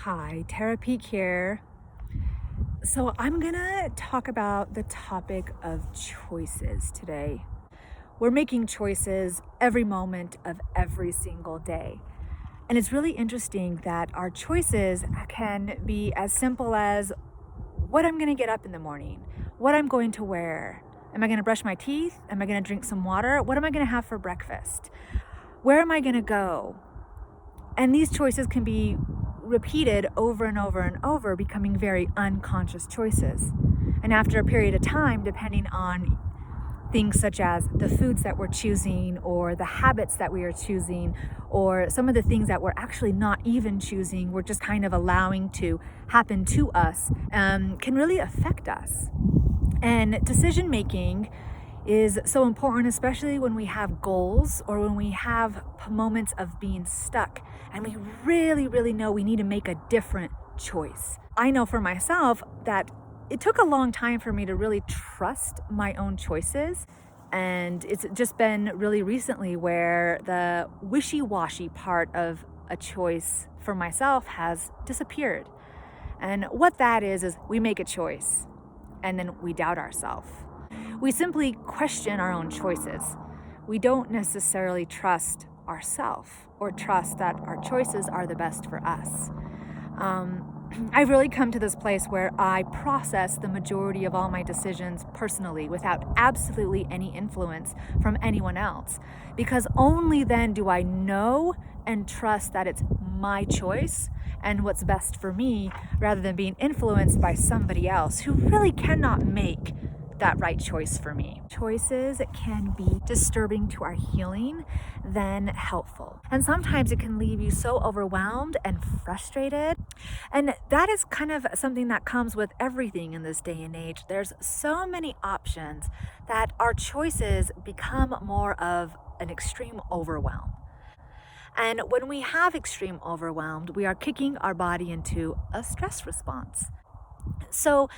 Hi, Tara Peak here. So, I'm gonna talk about the topic of choices today. We're making choices every moment of every single day. And it's really interesting that our choices can be as simple as what I'm gonna get up in the morning, what I'm going to wear. Am I gonna brush my teeth? Am I gonna drink some water? What am I gonna have for breakfast? Where am I gonna go? And these choices can be repeated over and over and over, becoming very unconscious choices. And after a period of time, depending on things such as the foods that we're choosing, or the habits that we are choosing, or some of the things that we're actually not even choosing, we're just kind of allowing to happen to us, can really affect us. And decision making is so important, especially when we have goals or when we have moments of being stuck and we really know we need to make a different choice. I know for myself that it took a long time for me to really trust my own choices. And it's just been really recently where the wishy-washy part of a choice for myself has disappeared. And what that is we make a choice and then we doubt ourselves. We simply question our own choices. We don't necessarily trust ourselves or trust that our choices are the best for us. I've really come to this place where I process the majority of all my decisions personally without absolutely any influence from anyone else, because only then do I know and trust that it's my choice and what's best for me, rather than being influenced by somebody else who really cannot make that right choice for me. Choices can be disturbing to our healing than helpful. And sometimes it can leave you so overwhelmed and frustrated. And that is kind of something that comes with everything in this day and age. There's so many options that our choices become more of an extreme overwhelm. And when we have extreme overwhelmed, we are kicking our body into a stress response. So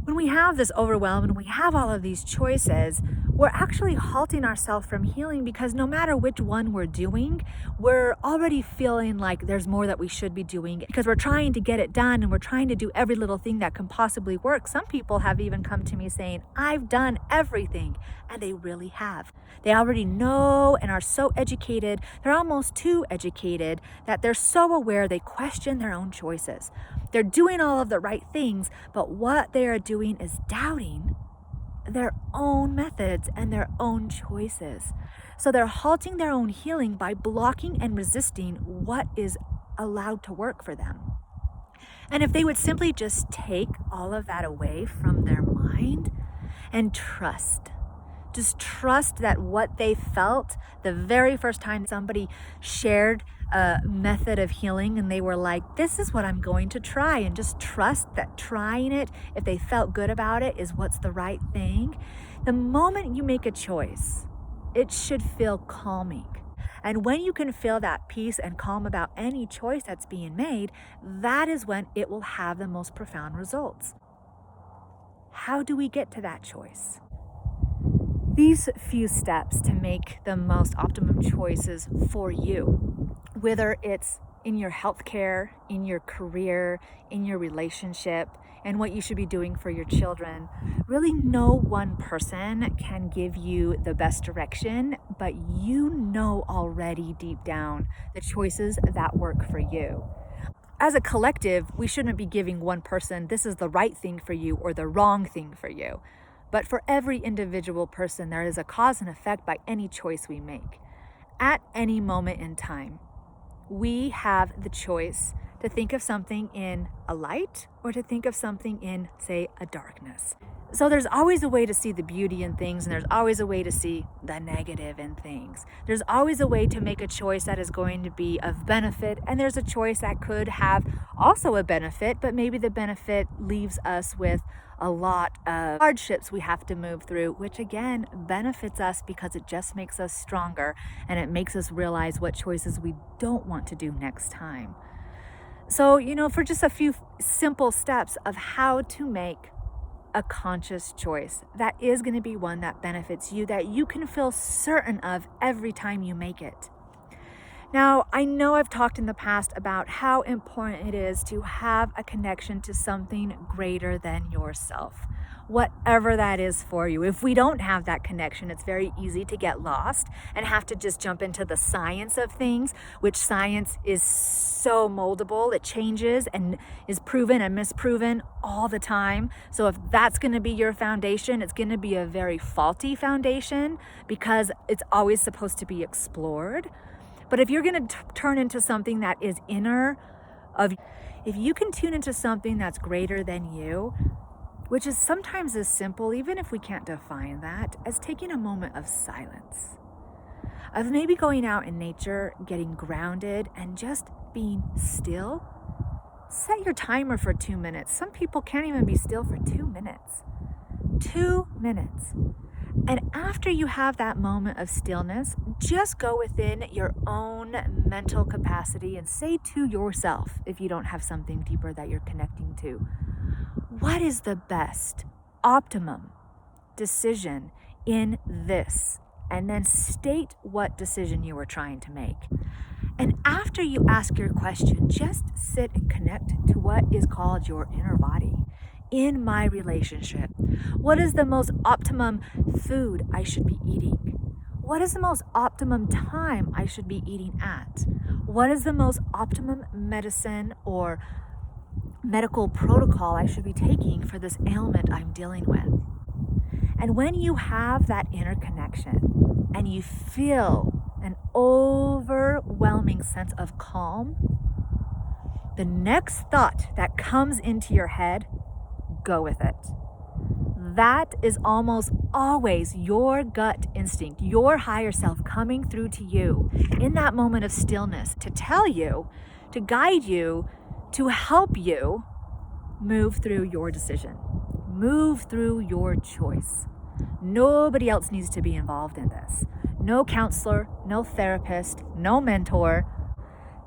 when we have this overwhelm and we have all of these choices, we're actually halting ourselves from healing, because no matter which one we're doing, we're already feeling like there's more that we should be doing, because we're trying to get it done and we're trying to do every little thing that can possibly work. Some people have even come to me saying, I've done everything, and they really have. They already know and are so educated, they're almost too educated, that they're so aware they question their own choices. They're doing all of the right things, but what they are doing is doubting their own methods and their own choices. So they're halting their own healing by blocking and resisting what is allowed to work for them. And if they would simply just take all of that away from their mind and just trust that what they felt the very first time somebody shared a method of healing and they were like, this is what I'm going to try, and just trust that trying it, if they felt good about it, is what's the right thing. The moment you make a choice, it should feel calming. And when you can feel that peace and calm about any choice that's being made, that is when it will have the most profound results. How do we get to that choice? These few steps to make the most optimum choices for you, whether it's in your healthcare, in your career, in your relationship, and what you should be doing for your children. Really, no one person can give you the best direction, but you know already deep down the choices that work for you. As a collective, we shouldn't be giving one person, this is the right thing for you or the wrong thing for you. But for every individual person, there is a cause and effect by any choice we make. At any moment in time, we have the choice to think of something in a light or to think of something in, say, a darkness. So there's always a way to see the beauty in things, and there's always a way to see the negative in things. There's always a way to make a choice that is going to be of benefit, and there's a choice that could have also a benefit, but maybe the benefit leaves us with a lot of hardships we have to move through, which again benefits us because it just makes us stronger and it makes us realize what choices we don't want to do next time. So, for just a few simple steps of how to make a conscious choice that is going to be one that benefits you, that you can feel certain of every time you make it. Now, I know I've talked in the past about how important it is to have a connection to something greater than yourself, whatever that is for you. If we don't have that connection, it's very easy to get lost and have to just jump into the science of things, which science is so moldable. It changes and is proven and misproven all the time. So if that's going to be your foundation, it's going to be a very faulty foundation because it's always supposed to be explored. But if you're going to turn into something that is if you can tune into something that's greater than you, which is sometimes as simple, even if we can't define that, as taking a moment of silence, of maybe going out in nature, getting grounded, and just being still. Set your timer for 2 minutes. Some people can't even be still for 2 minutes. 2 minutes. And after you have that moment of stillness, just go within your own mental capacity and say to yourself, if you don't have something deeper that you're connecting to, what is the best, optimum decision in this? And then state what decision you were trying to make. And after you ask your question, just sit and connect to what is called your inner body. In my relationship, what is the most optimum food I should be eating? What is the most optimum time I should be eating at? What is the most optimum medicine or medical protocol I should be taking for this ailment I'm dealing with? And when you have that inner connection and you feel an overwhelming sense of calm, the next thought that comes into your head, go with it. That is almost always your gut instinct, your higher self coming through to you in that moment of stillness to tell you, to guide you, to help you move through your decision, move through your choice. Nobody else needs to be involved in this. No counselor, no therapist, no mentor.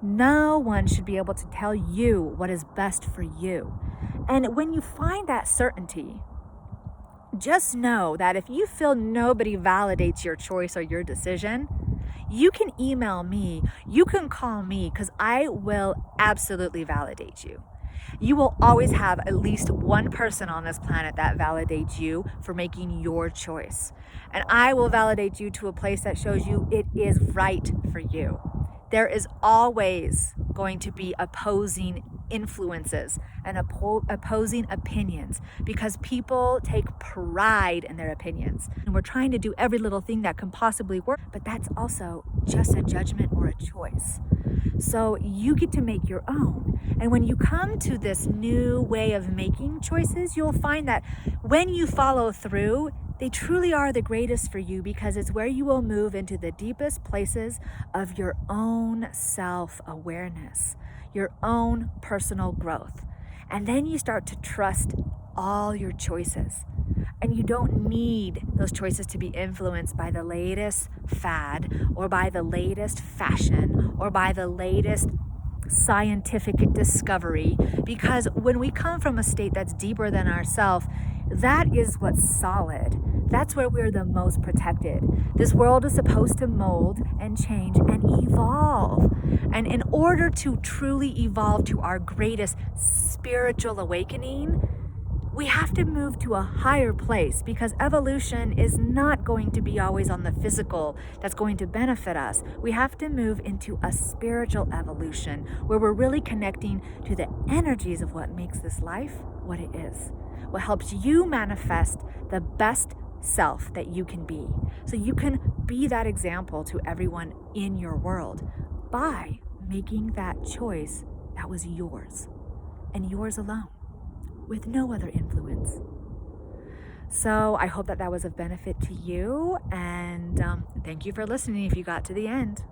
No one should be able to tell you what is best for you. And when you find that certainty, just know that if you feel nobody validates your choice or your decision, you can email me, you can call me, because I will absolutely validate you. You will always have at least one person on this planet that validates you for making your choice. And I will validate you to a place that shows you it is right for you. There is always going to be opposing influences and opposing opinions because people take pride in their opinions. And we're trying to do every little thing that can possibly work, but that's also just a judgment or a choice. So you get to make your own. And when you come to this new way of making choices, you'll find that when you follow through, they truly are the greatest for you because it's where you will move into the deepest places of your own self-awareness, your own personal growth. And then you start to trust all your choices. And you don't need those choices to be influenced by the latest fad or by the latest fashion or by the latest scientific discovery, because when we come from a state that's deeper than ourselves, that is what's solid. That's where we're the most protected. This world is supposed to mold and change and evolve. And in order to truly evolve to our greatest spiritual awakening, we have to move to a higher place because evolution is not going to be always on the physical that's going to benefit us. We have to move into a spiritual evolution where we're really connecting to the energies of what makes this life what it is, what helps you manifest the best self that you can be. So you can be that example to everyone in your world by making that choice that was yours and yours alone, with no other influence. So I hope that was of benefit to you, and thank you for listening if you got to the end.